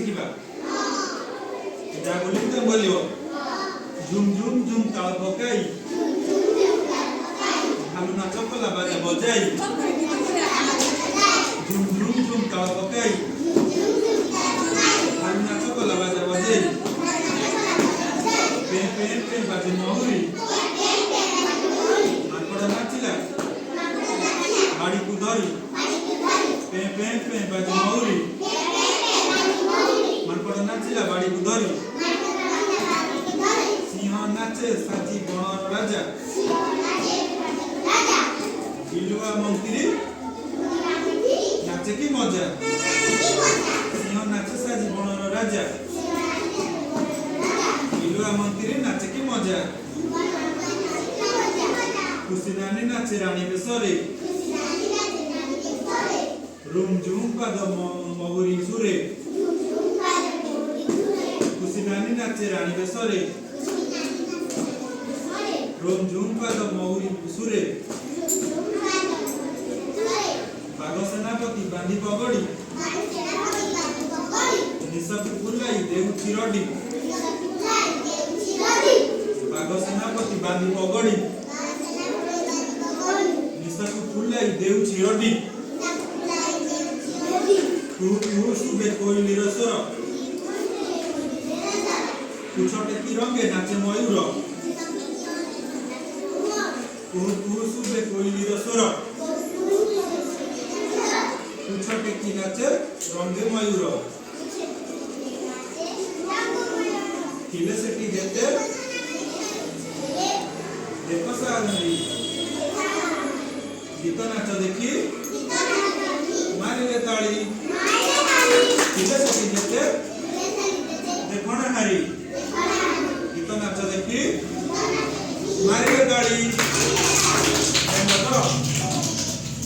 देखिबा जा बोली तुम बोलियो झुम झुम झुम ताल पकाई भालू नाच कला बाजा बजाई झुम झुम झुम ताल पकाई भालू नाच कला बाजा बजाई पे पे पे बाजे महुरी माकड़ नाचिला बाड़ी को धरी पे पे पे बाजे महुरी माकड़ नाचिला बाड़ी को धरी सिंह नाचे साथी बणर राजा बिलुआ मंत्री नाचे की मजा सिंह नाचे साथी बणर राजा बिलुआ मंत्री नाचे की मजा खुशी नानी नाचे रानी बेसरे रूम झूम पाद महुरी सुरे खुशी नानी नाचे रानी बेसरे रोम झूम पाद महुरी सुरे बाघ सेनापति बांधी पगड़ी निशक फुलाई देहु चिरडी बाघ सेनापति बांधी पगड़ी निशक फुलाई देहु चिरडी तू सुबे कोइलीर स्वर कुछटे की रंगे नाचे मयूर तू सुबे कोइलीर स्वर कुछटे की नाचे रंगे मयूर किले सेठी जेते देखो सारी गीत नाच देखी मारिले ताली किले सेठी जेते देखो ना हारी गीत नाच देखी मारिले ताली